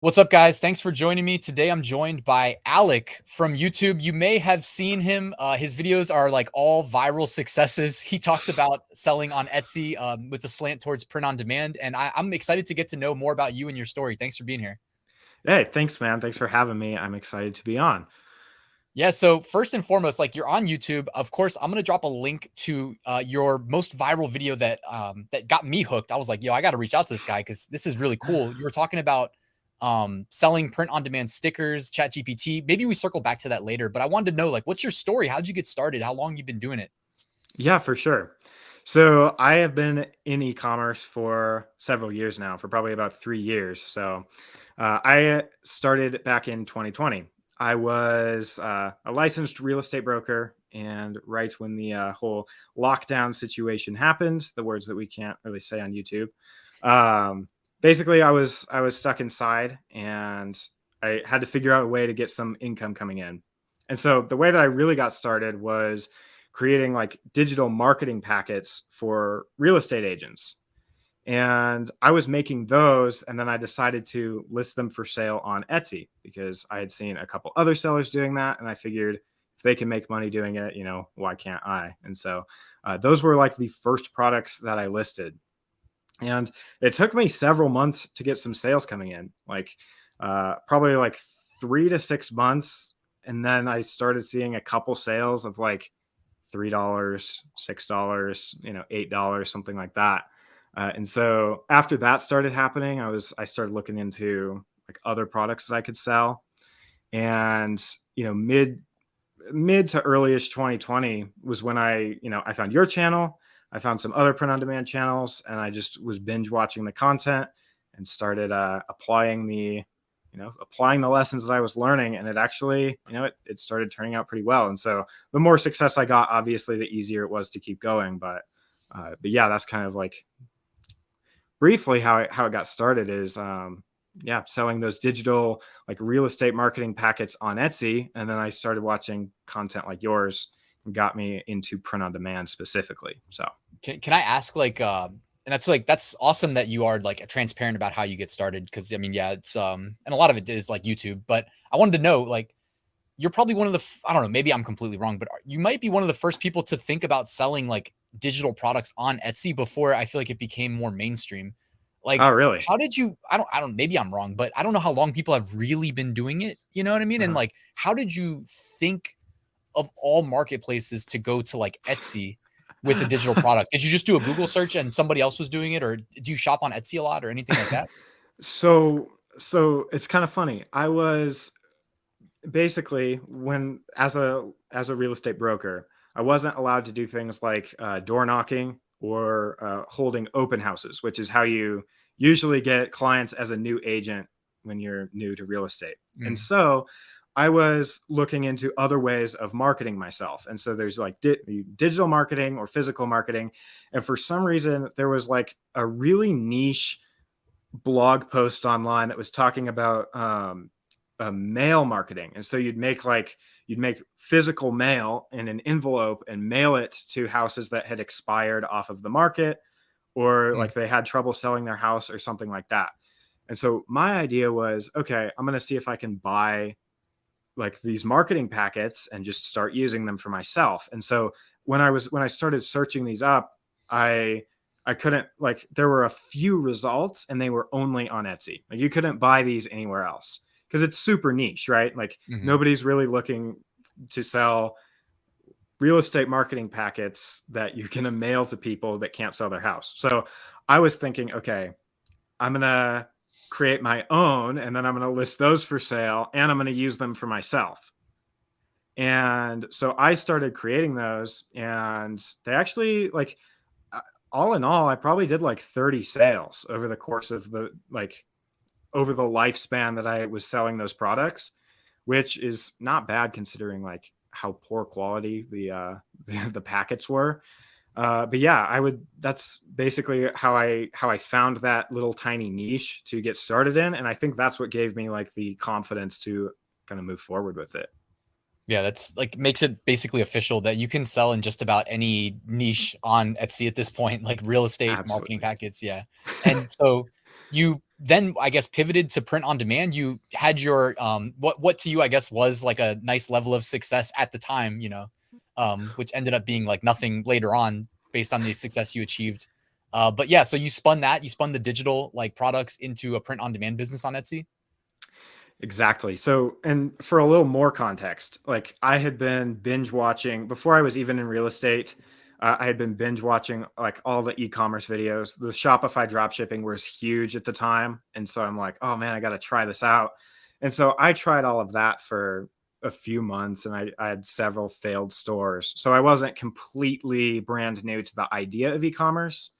What's up, guys? Thanks for joining me. Today, I'm joined by Alek from YouTube. You may have seen him. His videos are like all viral successes. He talks about selling on Etsy with a slant towards print on demand. And I'm excited to get to know more about you and your story. Thanks for being here. Hey, thanks, man. Thanks for having me. I'm excited to be on. Yeah, so first and foremost, like you're on YouTube. Of course, I'm gonna drop a link to your most viral video that got me hooked. I was like, yo, I got to reach out to this guy because this is really cool. You were talking about selling print on demand stickers, Chat GPT. Maybe we circle back to that later, but I wanted to know, like, what's your story? How'd you get started? How long you been doing it? Yeah, for sure. So I have been in e-commerce for several years now, for probably about 3 years. So I started back in 2020. I was a licensed real estate broker, and right when the whole lockdown situation happened, the words that we can't really say on YouTube, um, basically I was stuck inside, and I had to figure out a way to get some income coming in. And so the way that I really got started was creating like digital marketing packets for real estate agents. And I was making those, and then I decided to list them for sale on Etsy because I had seen a couple other sellers doing that. And I figured if they can make money doing it, why can't I? And so those were like the first products that I listed. And it took me several months to get some sales coming in, like probably like 3 to 6 months. And then I started seeing a couple sales of like $3, $6, $8, something like that. And so after that started happening, I started looking into like other products that I could sell. And mid to earlyish 2020 was when I found your channel. I found some other print on demand channels, and I just was binge watching the content and started applying the lessons that I was learning. And it actually, it started turning out pretty well. And so the more success I got, obviously, the easier it was to keep going. But yeah, that's kind of like briefly how it got started is, selling those digital like real estate marketing packets on Etsy. And then I started watching content like yours and got me into print on demand specifically. So Can I ask, like, and that's awesome that you are like transparent about how you get started. Because I mean, yeah, it's and a lot of it is like YouTube. But I wanted to know, like, you're probably one of the I don't know, maybe I'm completely wrong, but you might be one of the first people to think about selling like digital products on Etsy before I feel like it became more mainstream. oh Like, really? how did you I don't maybe I'm wrong, but I don't know how long people have really been doing it, you know what I mean? And Uh-huh. like, how did you think of all marketplaces to go to like Etsy with a digital product? Did you just do a Google search and somebody else was doing it, or do you shop on Etsy a lot or anything like that? So it's kind of funny. I was basically when as a real estate broker, I wasn't allowed to do things like door knocking or holding open houses, which is how you usually get clients as a new agent when you're new to real estate. And Mm, so I was looking into other ways of marketing myself. And so there's like digital marketing or physical marketing. And for some reason, there was like a really niche blog post online that was talking about mail marketing. And so you'd make physical mail in an envelope and mail it to houses that had expired off of the market, or mm, like they had trouble selling their house or something like that. And so my idea was, okay, I'm going to see if I can buy like these marketing packets and just start using them for myself. And so when I started searching these up, I I couldn't, like, there were a few results and they were only on Etsy. Like you couldn't buy these anywhere else because it's super niche, right? Like mhm. nobody's really looking to sell real estate marketing packets that you're going to mail to people that can't sell their house. So I was thinking, okay, I'm going to create my own, and then I'm going to list those for sale, and I'm going to use them for myself. And so I started creating those, and they actually, like, uh, all in all, I probably did like 30 sales over the course of over the lifespan that I was selling those products, which is not bad considering like how poor quality the packets were. But yeah, that's basically how I found that little tiny niche to get started in. And I think that's what gave me like the confidence to kind of move forward with it. Yeah, that's like makes it basically official that you can sell in just about any niche on Etsy at this point, like real estate marketing Absolutely. packets. Yeah. And so you then, I guess, pivoted to print on demand. You had your what to you, I guess, was like a nice level of success at the time, which ended up being like nothing later on based on the success you achieved. But yeah, so you spun the digital like products into a print on demand business on Etsy. Exactly. So, and for a little more context, like I had been binge watching before I was even in real estate. I had been binge watching like all the e-commerce videos. The Shopify dropshipping was huge at the time, and so I'm like, oh man, I got to try this out. And so I tried all of that for a few months, and I had several failed stores. So I wasn't completely brand new to the idea of e-commerce.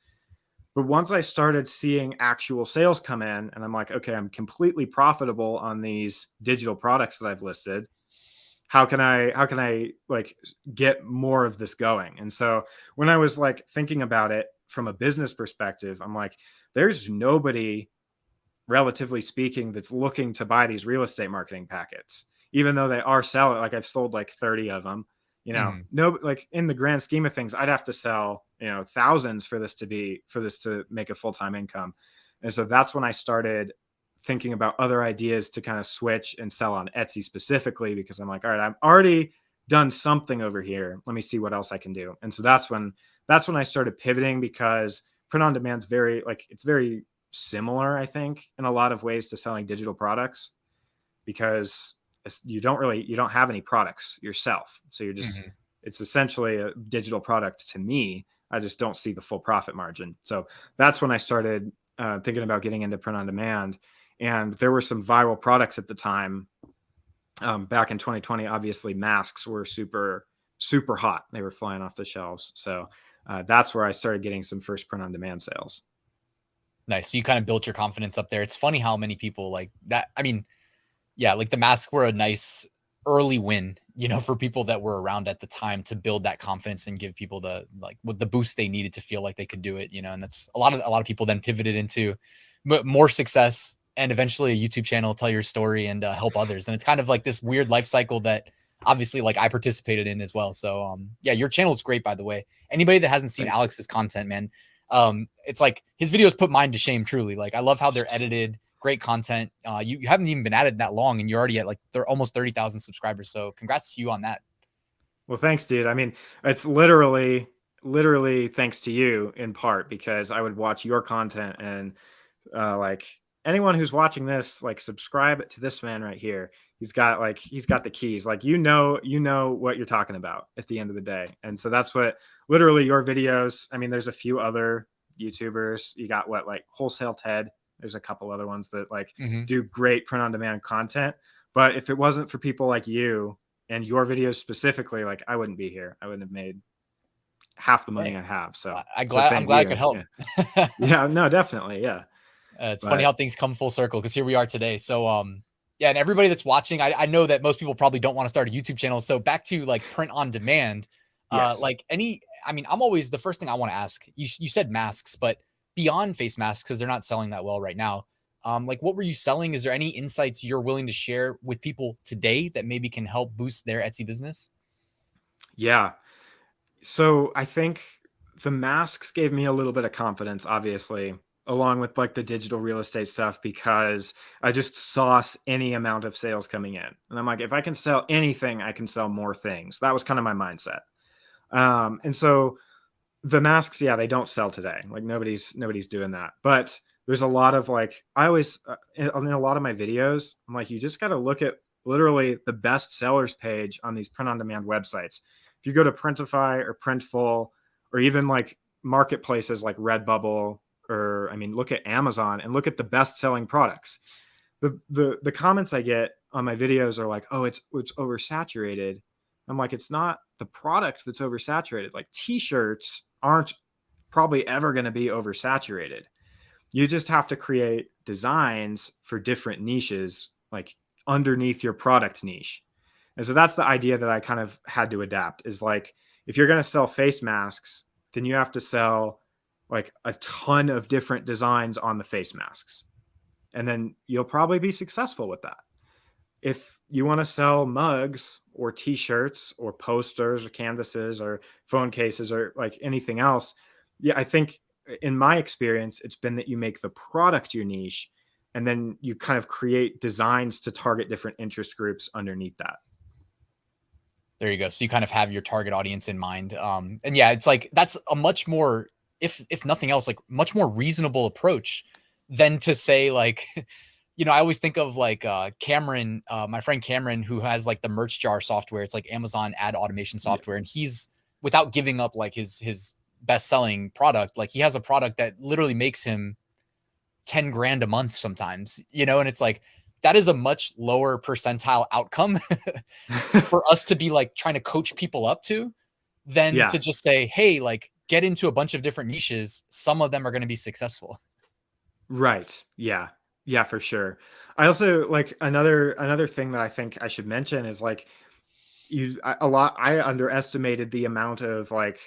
But once I started seeing actual sales come in, and I'm like, okay, I'm completely profitable on these digital products that I've listed. How can I like get more of this going? And so when I was like thinking about it from a business perspective, I'm like, there's nobody, relatively speaking, that's looking to buy these real estate marketing packets, even though they are selling. Like I've sold like 30 of them. Mhm. No, like in the grand scheme of things, I'd have to sell, thousands for this to make a full-time income. And so that's when I started thinking about other ideas to kind of switch and sell on Etsy specifically, because I'm like, all right, I've already done something over here. Let me see what else I can do. And so that's when I started pivoting, because print on demand is it's very similar, I think, in a lot of ways to selling digital products, because you don't have any products yourself. So Mhm. it's essentially a digital product to me. I just don't see the full profit margin. So that's when I started thinking about getting into print on demand. And there were some viral products at the time. Back in 2020, obviously masks were super, super hot. They were flying off the shelves. So that's where I started getting some first print on demand sales. Nice. So you kind of built your confidence up there. It's funny how many people like that. I mean, yeah, like the masks were a nice early win, for people that were around at the time to build that confidence and give people the like what the boost they needed to feel like they could do it, and that's a lot of people then pivoted into more success and eventually a YouTube channel, tell your story and help others. And it's kind of like this weird life cycle that obviously like I participated in as well. So yeah, your channel is great, by the way. Anybody that hasn't seen Thanks. Alex's content, man, it's like his videos put mine to shame, truly. Like I love how they're edited, great content. You haven't even been at it that long, and you're already at like they're almost 30,000 subscribers. So congrats to you on that. Well, thanks, dude. I mean, it's literally thanks to you in part, because I would watch your content, and like anyone who's watching this, like subscribe to this man right here. He's got the keys. Like you know what you're talking about at the end of the day. And so that's what literally your videos. I mean, there's a few other YouTubers. You got what, like Wholesale Ted. There's a couple other ones that like Mm-hmm. do great print on demand content. But if it wasn't for people like you and your videos specifically, like I wouldn't be here. I wouldn't have made half the money Hey, I have. So so I'm thank glad I could you. help. Yeah. Yeah, no, definitely. Yeah. It's funny But how things come full circle because here we are today. So yeah, and everybody that's watching, I know that most people probably don't want to start a YouTube channel. So back to like print on demand, yes. like I mean, I'm always the first thing I want to ask. You said masks, but beyond face masks because they're not selling that well right now. Like what were you selling? Is there any insights you're willing to share with people today that maybe can help boost their Etsy business? Yeah. So I think the masks gave me a little bit of confidence, obviously, along with like the digital real estate stuff, because I just saw any amount of sales coming in. And I'm like, if I can sell anything, I can sell more things. That was kind of my mindset. And so the masks, yeah, they don't sell today. Like nobody's doing that. But there's a lot of like I always in a lot of my videos, I'm like, you just got to look at literally the best sellers page on these print on demand websites. If you go to Printify or Printful, or even like marketplaces like Redbubble, or I mean, look at Amazon and look at the best selling products. The comments I get on my videos are like, oh, it's oversaturated. I'm like, it's not the product that's oversaturated. Like t-shirts aren't probably ever going to be oversaturated. You just have to create designs for different niches, like underneath your product niche. And so that's the idea that I kind of had to adapt, is like, if you're going to sell face masks, then you have to sell like a ton of different designs on the face masks. And then you'll probably be successful with that. If you want to sell mugs or t-shirts or posters or canvases or phone cases or like anything else, yeah, I think in my experience, it's been that you make the product your niche, and then you kind of create designs to target different interest groups underneath that. There you go. So you kind of have your target audience in mind. And yeah, it's like that's a much more, if nothing else, like much more reasonable approach than to say like, I always think of like Cameron, my friend Cameron, who has like the merch jar software. It's like Amazon ad automation Yeah. software, and he's without giving up like his best selling product, like he has a product that literally makes him 10 grand a month sometimes, and it's like that is a much lower percentile outcome for us to be like trying to coach people up to than Yeah. to just say, hey, like get into a bunch of different niches. Some of them are going to be successful. Right. Yeah. Yeah, for sure. I also like another thing that I think I should mention is like I underestimated the amount of like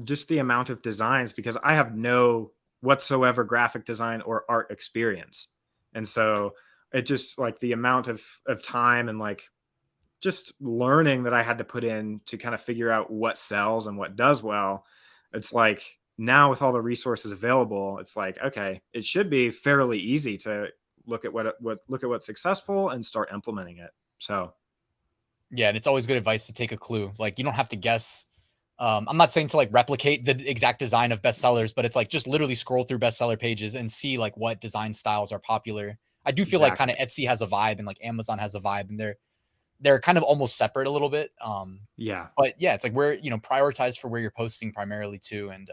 just the amount of designs because I have no whatsoever graphic design or art experience. And so it just like the amount of time and like just learning that I had to put in to kind of figure out what sells and what does well. It's like now with all the resources available, it's like, okay, it should be fairly easy to look at what's successful and start implementing it. So Yeah, and it's always good advice to take a clue. Like you don't have to guess. I'm not saying to like replicate the exact design of bestsellers, but it's like just literally scroll through bestseller pages and see like what design styles are popular. I do feel like kind of exactly. Etsy has a vibe and like Amazon has a vibe, and they're kind of almost separate a little bit. Yeah. But yeah, it's like where prioritize for where you're posting primarily too, and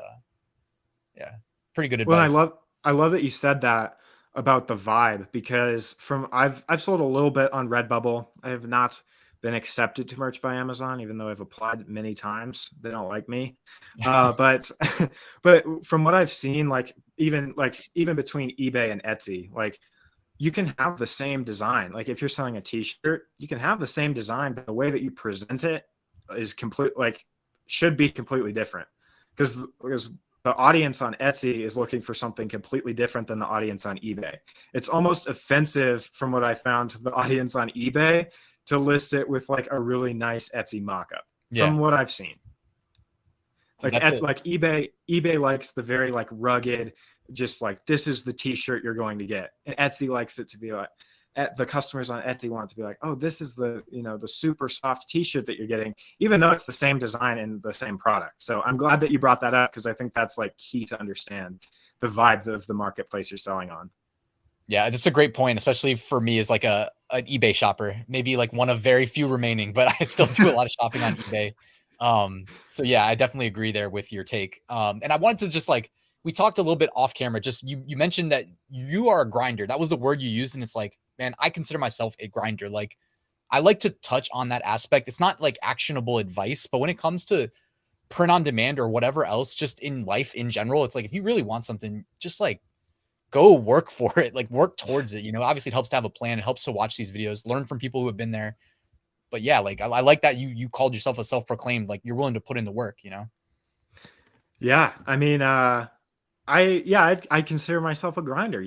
yeah, pretty good Well, advice. I love that you said that about the vibe because from I've sold a little bit on Redbubble. I have not been accepted to merch by Amazon, even though I've applied many times. They don't like me. But but from what I've seen, even between eBay and Etsy, like you can have the same design. Like if you're selling a t-shirt, you can have the same design, but the way that you present it is should be completely different. Because the audience on Etsy is looking for something completely different than the audience on eBay. It's almost offensive from what I found to the audience on eBay to list it with like a really nice Etsy mock-up Yeah, from what I've seen. so that's it. Like eBay likes the very like rugged, just like this is the t-shirt you're going to get. And Etsy likes it to be like the customers on Etsy want it to be like, oh, this is the the super soft t-shirt that you're getting, even though it's the same design and the same product. So I'm glad that you brought that up because I think that's like key to understand the vibe of the marketplace you're selling on. Yeah, that's a great point, especially for me as like an eBay shopper, maybe like one of very few remaining, but I still do a lot of shopping on eBay. So yeah, I definitely agree there with your take. And I wanted to just like we talked a little bit off camera. Just you mentioned that you are a grinder. That was the word you used, and it's like, man, I consider myself a grinder. Like I like to touch on that aspect. It's not like actionable advice, but when it comes to print on demand or whatever else, just in life in general, it's like if you really want something, just like go work for it, like work towards it. Obviously it helps to have a plan. It helps to watch these videos, learn from people who have been there. But yeah, like I like that you called yourself a self-proclaimed, like you're willing to put in the work. Yeah, I mean, I consider myself a grinder,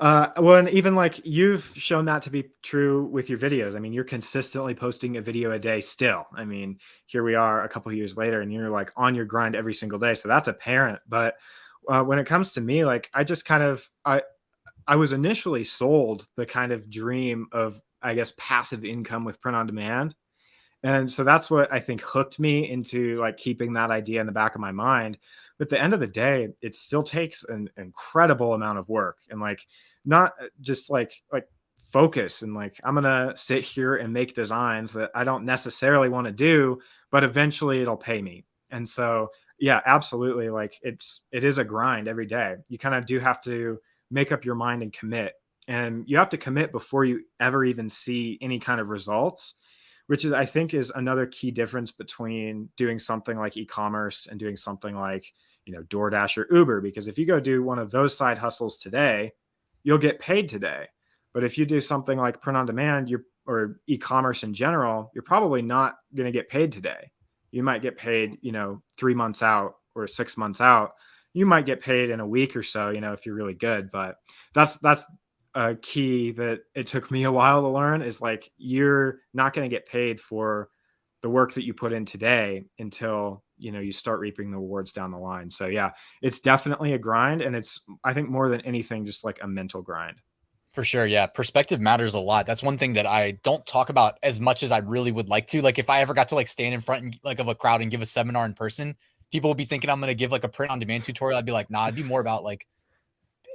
well, and even like you've shown that to be true with your videos. I mean, you're consistently posting a video a day still. I mean, here we are a couple of years later and you're like on your grind every single day. So that's apparent. But when it comes to me, like I just I was initially sold the kind of dream of, I guess, passive income with print on demand. And so that's what I think hooked me into like keeping that idea in the back of my mind. But at the end of the day, it still takes an incredible amount of work and like not just like focus and like I'm gonna sit here and make designs that I don't necessarily want to do, but eventually it'll pay me. And so yeah, absolutely. Like it is a grind every day. You kind of do have to make up your mind and commit. And you have to commit before you ever even see any kind of results, which is I think is another key difference between doing something like e-commerce and doing something like DoorDash or Uber. Because if you go do one of those side hustles today, you'll get paid today. But if you do something like print on demand, or e-commerce in general, you're probably not going to get paid today. You might get paid 3 months out or 6 months out. You might get paid in a week or so, if you're really good. But that's a key that it took me a while to learn is like you're not going to get paid for the work that you put in today until you start reaping the rewards down the line. So yeah, it's definitely a grind, and it's, I think, more than anything, just like a mental grind. For sure. Yeah. Perspective matters a lot. That's one thing that I don't talk about as much as I really would like to. Like if I ever got to like stand in front and, like of a crowd and give a seminar in person, people would be thinking I'm going to give like a print on demand tutorial. I'd be like, nah, it'd be more about like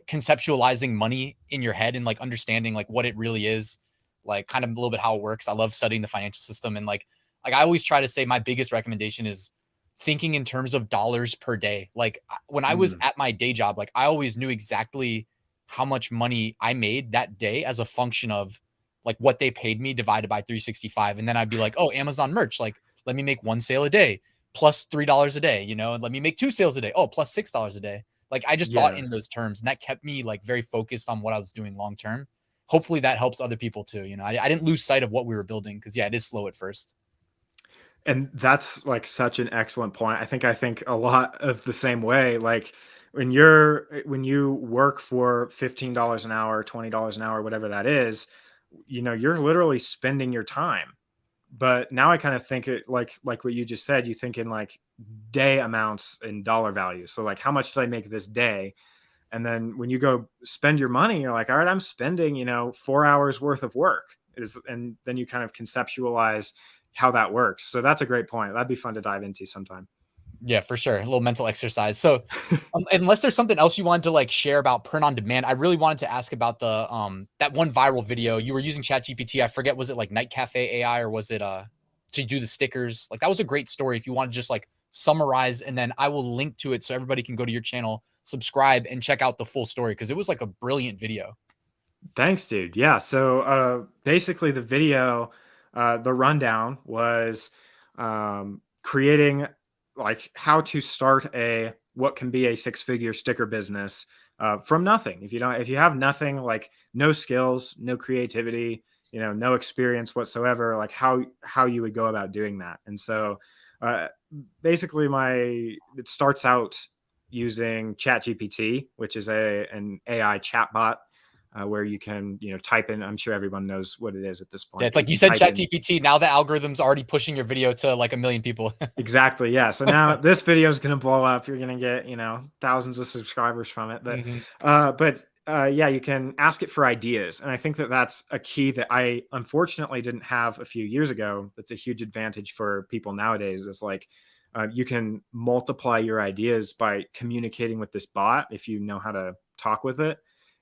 conceptualizing money in your head and like understanding like what it really is, like kind of a little bit how it works. I love studying the financial system, and like I always try to say my biggest recommendation is thinking in terms of dollars per day. Like when I was Mm, at my day job, like I always knew exactly how much money I made that day as a function of like what they paid me divided by 365. And then I'd be like, oh, Amazon merch, like let me make one sale a day plus $3 a day, you know, and let me make two sales a day. Oh, plus $6 a day. Like I just thought yeah. in those terms, and that kept me like very focused on what I was doing long term. Hopefully that helps other people too. You know, I didn't lose sight of what we were building, because yeah, it is slow at first. And that's like such an excellent point. I think a lot of the same way. Like when you work for $15 an hour, $20 an hour, whatever that is, you're literally spending your time. But now I kind of think it like what you just said, you think in like day amounts and dollar values. So like how much did I make this day? And then when you go spend your money, you're like, all right, I'm spending, 4 hours worth of work and then you kind of conceptualize how that works. So that's a great point. That'd be fun to dive into sometime. Yeah, for sure. A little mental exercise. So, unless there's something else you wanted to like share about print on demand, I really wanted to ask about the that one viral video you were using ChatGPT. I forget, was it like Night Cafe AI or was it to do the stickers? Like that was a great story. If you want to just like summarize, and then I will link to it so everybody can go to your channel, subscribe, and check out the full story, because it was like a brilliant video. Thanks, dude. Yeah. So basically, the video, the rundown was creating like how to start a what can be a six-figure sticker business from nothing. If you have nothing, like no skills, no creativity, no experience whatsoever, like how you would go about doing that. And so uh, basically, it starts out using ChatGPT, which is an AI chatbot where you can type in. I'm sure everyone knows what it is at this Yeah, point, it's but you like you can said, type in. ChatGPT. Now the algorithm's already pushing your video to like a million people. Exactly, yeah. So now this video is going to blow up. You're going to get thousands of subscribers from it. But Mhm. yeah, you can ask it for ideas, and I think that that's a key that I unfortunately didn't have a few years ago. That's a huge advantage for people nowadays. It's like you can multiply your ideas by communicating with this bot if you know how to talk with it.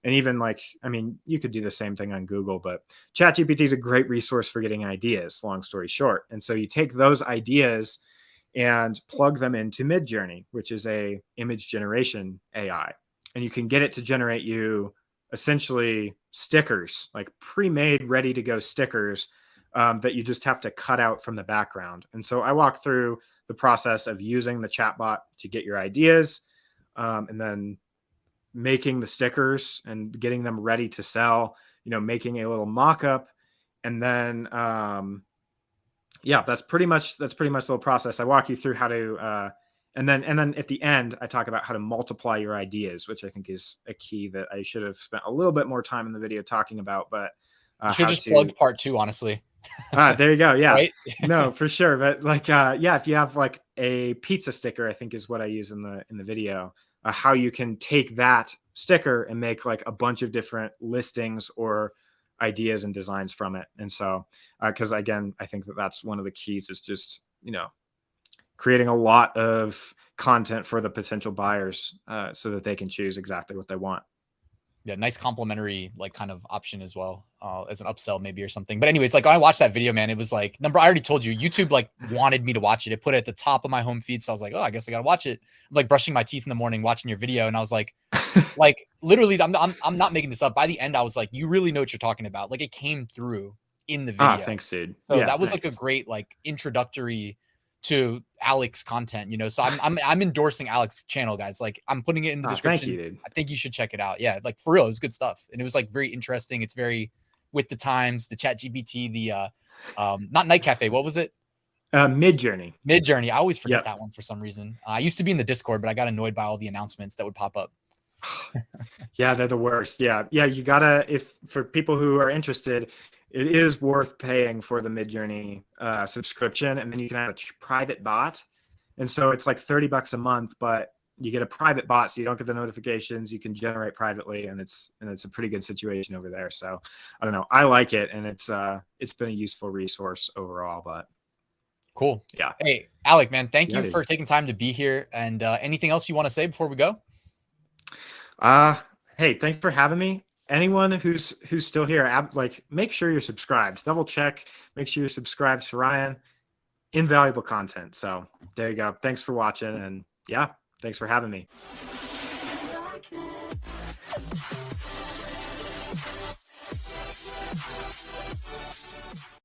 And even like, I mean, you could do the same thing on Google, but ChatGPT is a great resource for getting ideas, long story short. And so you take those ideas and plug them into Midjourney, which is a image generation AI. And you can get it to generate you essentially stickers, like pre-made, ready to go stickers that you just have to cut out from the background. And so I walk through the process of using the chatbot to get your ideas, and then making the stickers and getting them ready to sell, making a little mock-up. And then yeah, that's pretty much the whole process. I walk you through how to and then at the end I talk about how to multiply your ideas, which I think is a key that I should have spent a little bit more time in the video talking about. But You should how just to plug part two, honestly. there you go. Yeah. Right? No, for sure. But like yeah, if you have like a pizza sticker, I think is what I use in the video, how you can take that sticker and make like a bunch of different listings or ideas and designs from it. And so because again, I think that that's one of the keys is just, creating a lot of content for the potential buyers so that they can choose exactly what they want. Yeah, nice complimentary like kind of option as well, as an upsell maybe or something. But anyways, like when I watched that video, man, it was like number. I already told you, YouTube like wanted me to watch it. It put it at the top of my home feed, so I was like, oh, I guess I gotta watch it. I'm like brushing my teeth in the morning, watching your video, and I was like literally, I'm not making this up. By the end, I was like, you really know what you're talking about. Like it came through in the Ah, video. thanks, dude. So Yeah, that was like a thanks. great like introductory to Alek's content, you know. So I'm endorsing Alek's channel, guys. Like I'm putting it in the Ah, thank you, description. dude. I think you should check it out. Yeah, like for real, it was good stuff. And it was like very interesting. It's very with the times, the chat GPT, the not Night Cafe, what was it? Mid journey. Mid Journey. I always forget Yep. that one for some reason. I used to be in the Discord, but I got annoyed by all the announcements that would pop up. Yeah, they're the worst. Yeah. Yeah. You gotta, if for people who are interested, it is worth paying for the Midjourney subscription. And then you can have a private bot And so it's like $30 a month, but you get a private bot, so you don't get the notifications. You can generate privately, and it's a pretty good situation over there. So I don't know, I like it, and it's been a useful resource overall. But Cool. yeah. Hey, Alek, man, thank Yeah, you dude. for taking time to be here. And anything else you want to say before we go? Hey, thanks for having me. Anyone who's still here, like, make sure you're subscribed. Double check. Make sure you're subscribed to Ryan. Invaluable content. So there you go. Thanks for watching, and yeah, thanks for having me.